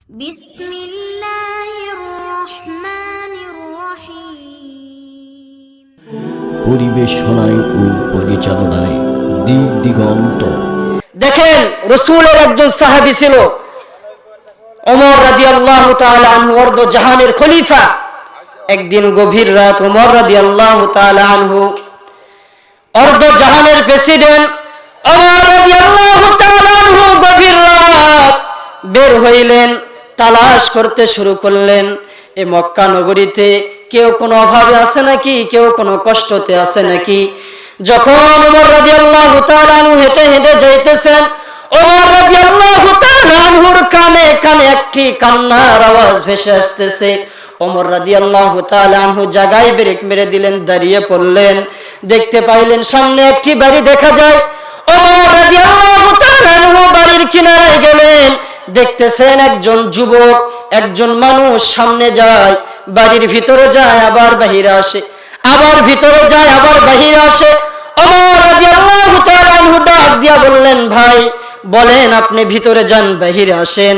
বিসমিল্লাহির রহমানির রহিম। পরিবেশনায় ও পরিচালনায় দিক দিগন্ত। দেখেন, রাসূলের একজন সাহাবী ছিল ওমর রাদিয়াল্লাহু তাআলা আনহু, অর্ধ জাহানের খলিফা। একদিন গভীর রাত ওমর রাদিয়াল্লাহু তাআলা আনহু, অর্ধ জাহানের প্রেসিডেন্ট ওমর রাদিয়াল্লাহু তাআলা আনহু গভীর রাত বের হইলেন, তালাশ করতে শুরু করলেন। এই মক্কা নগরীতে কেউ কোনো অভাবে আছে নাকি, কেউ কোনো কষ্টতে আছে নাকি। যখন ওমর রাদিয়াল্লাহু তাআলা আনহু হেঁটে হেঁটে যাইতেছেন, ওমর রাদিয়াল্লাহু তাআলা আনহুর কানে কানে একটি কান্নার আওয়াজ ভেসে আসতেছে। ওমর রাদিয়াল্লাহু তাআলা আনহু জায়গায় ব্রেক মেরে দিলেন, দাঁড়িয়ে পড়লেন। দেখতে পাইলেন সামনে একটি বাড়ি দেখা যায়। ওমর রাদিয়াল্লাহু তাআলা আনহু বাড়ির কিনারায় গেলেন। দেখতেছেন একজন যুবক, একজন মানুষ সামনে যায়, বাড়ির ভিতরে যায়, আবার বাহিরে আসে, আবার ভিতরে যায়, আবার বাহিরে আসে। ওমর রাদিয়াল্লাহু তাআলা আনহু ডাক দিয়া বললেন, ভাই বলেন, আপনি ভিতরে যান, বাহিরে আসেন।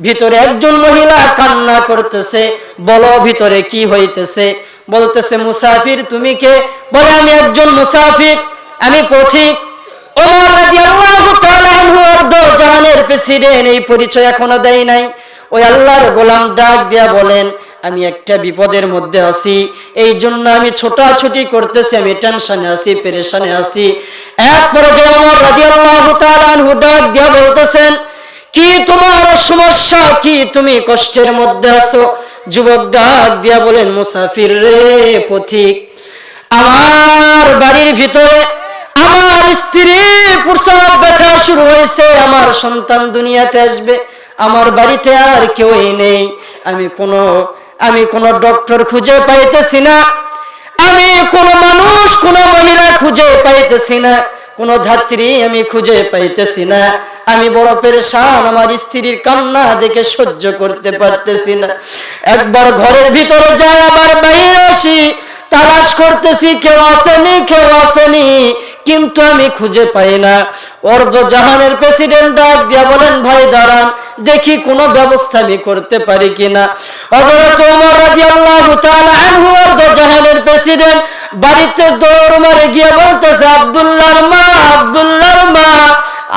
ভিতরে একজন মহিলা কান্না করতেছে। বলো ভিতরে কি হইতেছে? বলতেছে, মুসাফির তুমি কে? বলে, আমি একজন মুসাফির, আমি পথিক। ওমর রাদিয়াল্লাহু তাআলা আনহু অর্ধ জাহানের প্রেসিডেন্ট, এই পরিচয় এখনো দেয় নাই। ওই আল্লাহর গোলাম ডাক দিয়া বলেন, আমি একটা বিপদের মধ্যে আছি, এই জন্য আমি ছোটাছুটি করতেছি, আমি টেনশনে আছি, পেরেশানে আছি। এক পর্যায়ে ওমর রাদিয়াল্লাহু তাআলা আনহু ডাক দিয়া বলতেছেন, কি তোমার সমস্যা, কি তুমি কষ্টের মধ্যে আছো? যুবক ডাক দিয়া বলেন, মুসাফির রে, পথিক, আমার বাড়ির ভিতরে আমার স্ত্রীর প্রসব ব্যথা শুরু হয়েছে, আমার সন্তান দুনিয়াতে আসবে, আমার বাড়িতে আর কেউই নেই, আমি কোনো ডক্টর খুঁজে পাইতেছি না, আমি কোনো মানুষ, কোনো মহিলা খুঁজে পাইতেছি না, কোনো ধাত্রী আমি খুঁজে পাইতেছি না, আমি বড় পেরেশান, আমার স্ত্রীর কান্না দেখে সহ্য করতে পারতেছি না। একবার ঘরের ভিতরে যাই, আবার বাইরে আসি, তালাশ করতেছি, কেউ আসেনি, কেউ আসেনি, কিন্তু আমি খুঁজে পাই না। অর্ধ জাহানের প্রেসিডেন্ট ডাক দিয়া বলেন, ভাই দাঁড়ান, দেখি কোনো ব্যবস্থা আমি করতে পারি কিনা। হযরত ওমর রাদিয়াল্লাহু তাআলা আনহু অর্ধ জাহানের প্রেসিডেন্ট বাড়িতে দৌড় মারে গিয়ে বলতেছে, আব্দুল্লাহর মা, আব্দুল্লাহর মা,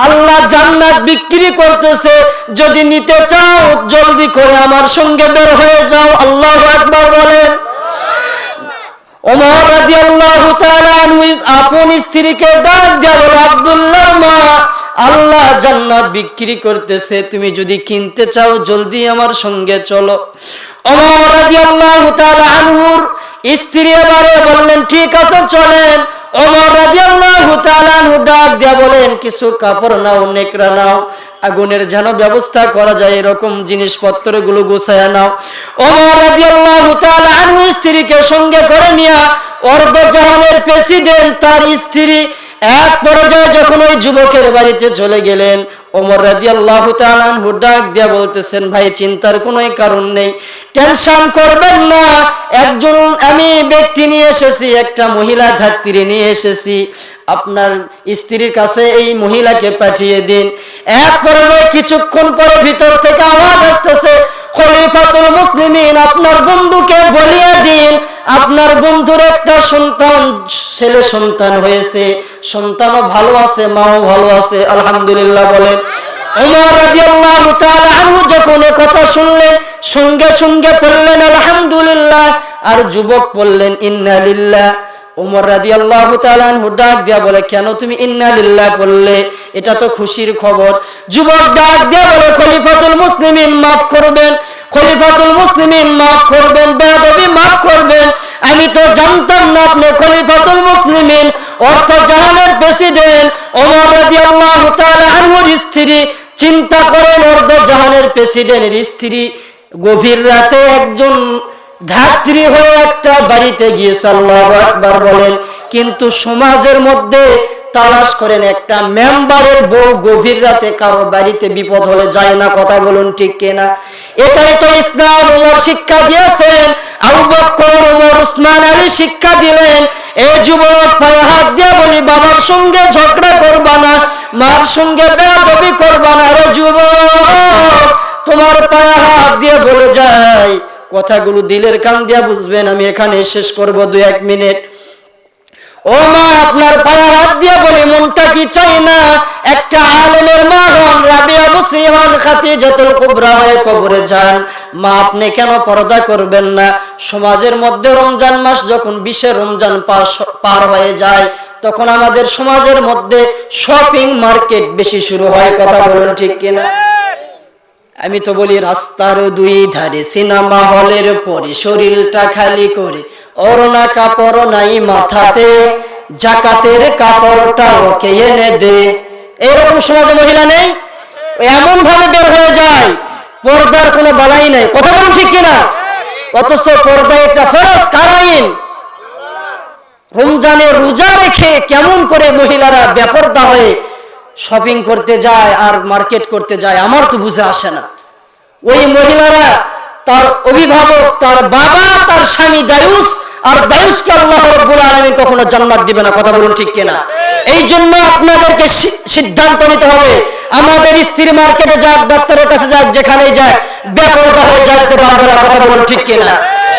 আল্লাহ জান্নাত বিক্রি করতেছে, যদি নিতে চাও জলদি করে আমার সঙ্গে বের হয়ে যাও। আল্লাহু আকবার বলেন। ওমর রাদিয়াল্লাহু তাআলা আনহু আপন স্ত্রীকে ডাক দিয়া বলে, আব্দুল্লাহর মা, আল্লাহ জান্নাত বিক্রি করতেছে, তুমি যদি কিনতে চাও জলদি আমার সঙ্গে চলো। ওমর রাদিয়াল্লাহু তাআলা আনহুর স্ত্রী এবারে বললেন, ঠিক আছে চলেন। ওমর রাদিয়াল্লাহু তাআলা আনহু ডাক দিয়া বলেন, কিছু কাপড় নাও, নেকড়া নাও, আগুনের যেন ব্যবস্থা করা যায় এরকম জিনিসপত্রগুলো গুছায়া নাও। ওমর রাদিয়াল্লাহু তাআলা আনহু স্ত্রীকে সঙ্গে করে নিয়া অর্ধ জাহানের প্রেসিডেন্ট তার স্ত্রী এক পর্যায়ে যখন ওই যুবকের বাড়িতে চলে গেলেন, ওমর রাদিয়াল্লাহু তাআলা আনহু ডাক দিয়া বলতেছেন, ভাই চিন্তার কোনো কারণ নেই, টেনশন করবেন না, একজন আমি ব্যক্তি নিয়ে এসেছি, একটা মহিলা ধাত্রী নিয়ে এসেছি, আপনার স্ত্রীর কাছে এই মহিলাকে পাঠিয়ে দিন। এক পর্যায়ে কিছুক্ষণ পরে ভিতর থেকে আওয়াজ আসতেছে, খলিফাতুল মুসলিমিন, আপনার বন্ধুকে বলিয়ে দিন, আপনার বন্ধুর একটা সন্তান, ছেলে সন্তান হয়েছে, সন্তানও ভালো আছে, মাও ভালো আছে, আলহামদুলিল্লাহ বলেন। ওমর রাদিয়াল্লাহু তাআলা আনহু যখন এই কথা শুনলেন, সঙ্গে সঙ্গে পড়লেন আলহামদুলিল্লাহ, আর যুবক বললেন ইন্না লিল্লাহ। ওমর রাদিয়াল্লাহু তাআলা আনহু ডাক দিয়া বলে, কেন তুমি ইন্না লিল্লাহ বললে? এটা তো খুশির খবর। যুবক ডাক দিয়া বলে, খলিফাতুল মুসলিমিন মাফ করবেন, খলিফাতুল মুসলিমিন মাফ করবেন, বেয়াদবি মাফ করবেন, আমি তো জানতাম না আপনি খলিফাতুল মুসলিমিন, অর্থ জাহানের প্রেসিডেন্ট ওমর রাদিয়াল্লাহু তাআলা আনহুর স্ত্রী। চিন্তা করেন, অর্ধ জাহানের প্রেসিডেন্টের স্ত্রী গভীর রাতে একজন ধাত্রী হয়ে একটা বাড়িতে গিয়েছে। আল্লাহু আকবার বলেন। কিন্তু সমাজের মধ্যে তালাশ করেন, একটা মেম্বারের বউ গভীর রাতে কারো বাড়িতে বিপদ হলে যায় না, কথা বলুন ঠিক কিনা? এটাই তো ইসলাম। ওমর শিক্ষা দিয়েছেন, আবু বকর, ওমর, উসমান, আলী শিক্ষা দিলেন। এই যুবক পায়ে হাত দিয়ে বলি, বাবার সঙ্গে ঝগড়া করবা না, মার সঙ্গে বেয়াদবি করবা না। রে যুবক, তোমার পায়ে হাত দিয়ে বলে যাই, কথাগুলো দিলের কান দিয়া বুঝবেন, আমি এখানে শেষ করব 2-1 মিনিট। ও মা, আপনার পায়ে হাত দিয়ে বলে, মনটা কি চাই না একটা আলেমের মা হন, রাবিয়া বসরি হন, খাদিজাতুল কুবরা হয়ে কবরে যান? মা, আপনি কেন পর্দা করবেন না? সমাজের মধ্যে রমজান মাস যখন 20 রমজান পার হয়ে যায়, তখন আমাদের সমাজের মধ্যে শপিং মার্কেট বেশি শুরু হয়। কথা বলুন ঠিক কিনা? আমি তো বলি, রাস্তার 2 ধারে সিনেমা হলের পরে শরীরটা খালি করে, ওড়না কাপড় নাই মাথাতে, জাকাতের কাপড়টা ওকে এনে দে। এরকম সমাজে মহিলা নেই? এমন ভাবে বের হয়ে যায়, পর্দার কোনো বালাই নাই। কথা বলুন ঠিক কিনা? অথচ পর্দা এটা ফরজ, কার আইন? রমজানে রোজা রেখে কেমন করে মহিলারা বেপরদা হয়ে শপিং করতে যায় আর মার্কেট করতে যায়, আমার তো বুঝে আসে না। ওই মহিলারা, তার অভিভাবক, তার বাবা, তার স্বামী দায়ুস, আর দায়ুসকে আল্লাহ রাব্বুল আলামিন কখনো জান্নাত দিবে না। কথা বলুন ঠিক কিনা? এই জন্য আপনাদেরকে সিদ্ধান্ত নিতে হবে, আমাদের স্ত্রী মার্কেটে যাক, ডাক্তারের কাছে যাক, যেখানেই যাক, বেপরদা হয়ে যাইতে পারবে না। কথা বলুন ঠিক কিনা?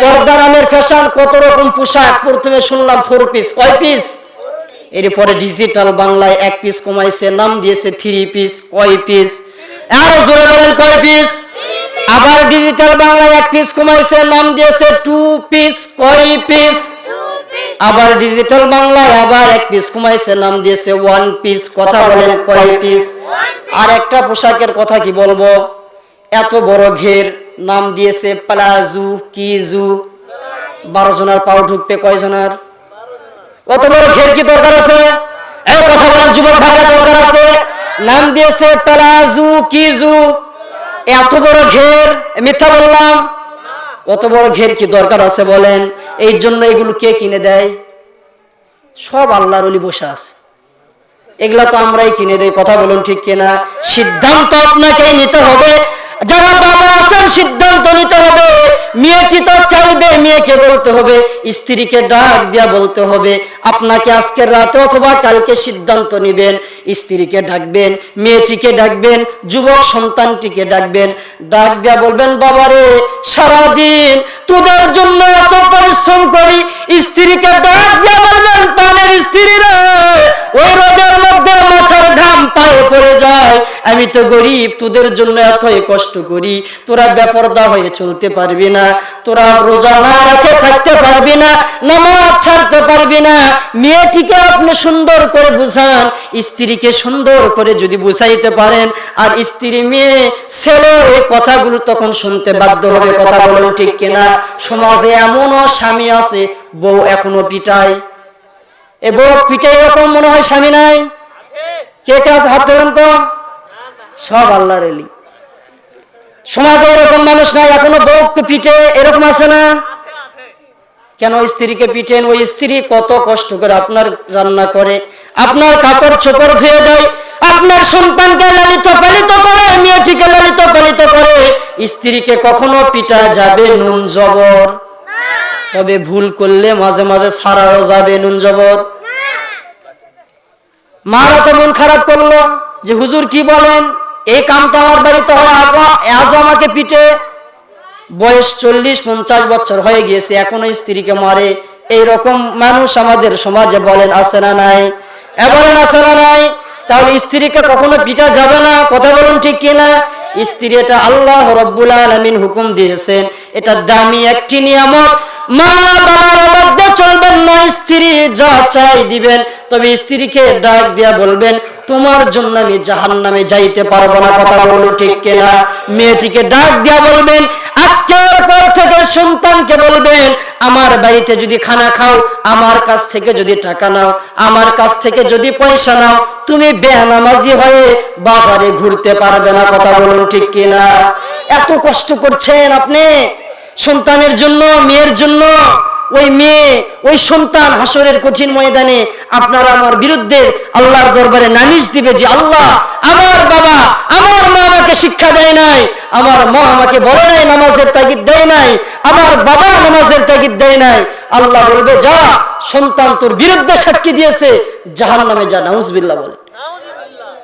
পর্দা নামের ফ্যাশন, কত রকম পোশাক। প্রথমে শুনলাম 4 পিস, কয় পিস? এরপরে ডিজিটাল বাংলায় 1 পিস কমাইছে, নাম দিয়েছে 3 পিস। কয় পিস? আরো জোরে বলেন, কয় পিস? আবার ডিজিটাল বাংলায় 1 পিস কমাইছে, নাম দিয়েছে 2 পিস। কয় পিস? আবার ডিজিটাল বাংলায় আবার 1 পিস কমাইছে, নাম দিয়েছে 1 পিস। কথা বলেন, কয় পিস? আর একটা পোশাকের কথা কি বলবো, এত বড় ঘের, নাম দিয়েছে প্লাজু। কি জু? 12 জনের পাও ঢুকবে, কয় জনের? অত বড় ঘের কি দরকার আছে? এই কথা বলেন যুবক ভাইরা, দরকার আছে? নাম দিয়েছে প্লাজু। কি জু? এত বড় ঘের, মিথ্যা বললাম? অত বড় ঘের কি দরকার আছে বলেন? এই জন্য এগুলো কে কিনে দেয়? সব আল্লাহর ওলি বসে আছে, এগুলা তো আমরাই কিনে দেই। কথা বলুন ঠিক কিনা? সিদ্ধান্ত আপনাকেই নিতে হবে। যারা বাবা আছেন, সিদ্ধান্ত নিতে হবে। মেয়েটি তো চাইবে, মেয়েকে বলতে হবে, স্ত্রীকে ডাক দিয়া বলতে হবে। আপনাকে আজকের রাতে অথবা কালকে সিদ্ধান্ত নেবেন, স্ত্রীকে ডাকবেন, মেয়েটিকে ডাকবেন, যুবক সন্তানটিকে ডাকবেন, ডাক দিয়া বলবেন, বাবারে সারাদিন তোদের জন্য এত পরিশ্রম করি। স্ত্রীকে ডাক দিয়া বলবেন, প্রাণের স্ত্রী রে, ওই রোদের মধ্যে মাথার ঘাম পায়ে পড়ে যায়, আমি তো গরিব, তোদের জন্য এতই কষ্ট করি, তোরা বেপরদা হয়ে চলতে পারবি না, তোরা রোজা না রেখে থাকতে পারবি না, নামাজ ছাড়তে পারবি না। মেয়েটিকে আপনি সুন্দর করে বুঝান, স্ত্রীকে সুন্দর করে যদি বুঝাইতে পারেন, আর স্ত্রী মেয়ে ছেলে এই কথাগুলো তখন শুনতে বাধ্য হবে। কথা বলুন ঠিক কিনা? সমাজে এমনও স্বামী আছে, বউ এখনো পিটায়। এ বউ পিটাই, এরকম মনে হয় স্বামী নাই? কে কে আছে? হাত তোলেন তো। সব আল্লাহর ওলি। সমাজে এরকম মানুষ নাই এখনো বউকে পিটে, এরকম আছে না? কেন স্ত্রীকে পিটেন? ওই স্ত্রী কত কষ্ট করে আপনার রান্না করে, আপনার কাপড় চোপড় ধুয়ে দেয়, আপনার সন্তানকে লালিত পালিত করে, মেয়েটিকে লালিত পালিত করে। স্ত্রীকে কখনো পিটা যাবে নুন জবর? তবে ভুল করলে মাঝে মাঝে ছাড়াও যাবে নুন জবর। মারা তো মন খারাপ করলো যে হুজুর কি বলেন, এই কামটা আমার বাড়িতে হয়, আজও আমাকে পিটে। বয়স 40-50 বছর হয়ে গিয়েছে, এখনো স্ত্রীকে মারে। এইরকম মানুষ আমাদের সমাজে বলেন আছে না নাই? বলেন আছে না নাই? তাহলে স্ত্রীকে কখনো পিটা যাবে না। কথা বলুন ঠিক কিনা? স্ত্রী এটা আল্লাহ রাব্বুল আলামিন হুকুম দিয়েছেন, এটা দামি একটি নিয়ামত। মা বাবার মধ্যে চলবেন না, স্ত্রী যা চাই দিবেন, তবে স্ত্রীকে ডাক দিয়া বলবেন, তোমার জন্য আমি জাহান্নামে যাইতে পারবো না। কথা বলুন ঠিক কিনা? মেয়েটিকে ডাক দিয়া বলবেন, আজকের পর থেকে সন্তানকে বলবেন, আমার বাড়িতে যদি খানা খাও, আমার কাছ থেকে যদি টাকা নাও, আমার কাছ থেকে যদি পয়সা নাও, তুমি বেনামাজি হয়ে বাজারে ঘুরতে পারবে না। কথা বলুন ঠিক কিনা? এত কষ্ট করছেন আপনি সন্তানের জন্য, মেয়ের জন্য। ওই মেয়ে, ওই সন্তান হাসরের কঠিন ময়দানে আপনার আমার বিরুদ্ধে আল্লাহর দরবারে নালিশ দিবে যে, আল্লাহ, আমার বাবা, আমার মা আমাকে শিক্ষা দেয় নাই, আমার মা আমাকে বলে নাই, নামাজের তাগিদ দেয় নাই, আমার বাবা নামাজের তাগিদ দেয় নাই। আল্লাহ বলবে, যা, সন্তান তোর বিরুদ্ধে সাক্ষী দিয়েছে, জাহান্নামে যা। নাউজুবিল্লাহ বলে।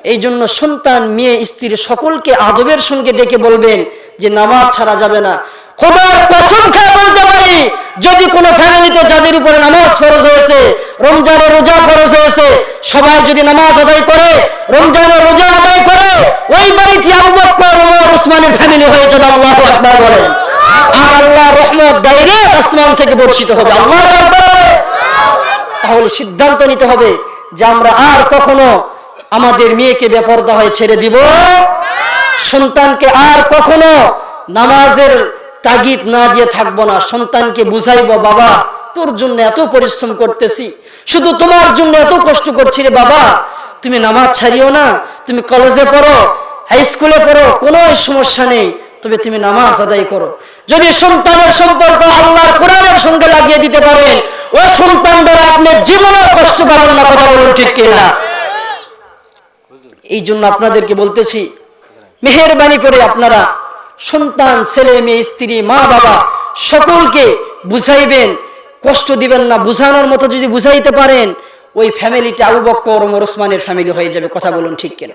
এই জন্য সন্তান, মেয়ে, স্ত্রী সকলকে আদবের সঙ্গে ডেকে বলবেন যে নামাজ ছাড়া যাবে না। খোদার কসম খেয়ে বলতে পারি, যদি কোনো ফ্যামিলিতে যাদের উপরে নামাজ ফরজ হয়েছে, রমজানের রোজা ফরজ হয়েছে, সবাই যদি নামাজ আদায় করে, রমজানের রোজা আদায় করে, ওই বাড়িটি আবু বকর, ওমর, ওসমানের ফ্যামিলি হয়ে যাবে। আল্লাহু আকবার বলেন। আর আল্লাহর রহমত ডাইরেক্ট আসমান থেকে বর্ষিত হবে। আল্লাহু আকবার। তাহলে সিদ্ধান্ত নিতে হবে যে আমরা আর কখনো আমাদের মেয়েকে বেপরদা হয়ে ছেড়ে দিব, সন্তানকে আর কখনো নামাজের তাগিদ না দিয়ে থাকবো না। সন্তানকে বুঝাইবো, বাবা তোর জন্য এত পরিশ্রম করতেছি, শুধু তোমার জন্য এত কষ্ট করছি রে বাবা, তুমি নামাজ ছাড়িও না, তুমি কলেজে পড়ো, হাই স্কুলে পড়ো, কোনো সমস্যা নেই, তবে তুমি নামাজ আদায় করো। যদি সন্তানের সম্পর্ক আল্লাহর কোরআনের সঙ্গে লাগিয়ে দিতে পারেন, ও সন্তান দ্বারা আপনি জীবনে কষ্ট পাবেন না। কথা বলুন ঠিক কিনা? এই জন্য আপনাদেরকে বলতেছি, মেহেরবানি করে আপনারা সন্তান, ছেলে মেয়ে, স্ত্রী, মা বাবা সকলকে বুঝাইবেন, কষ্ট দিবেন না। বুঝানোর মতো যদি বুঝাইতে পারেন, ওই ফ্যামিলিটা আবু বকর, ওমর, ওসমানের ফ্যামিলি হয়ে যাবে। কথা বলুন ঠিক কিনা?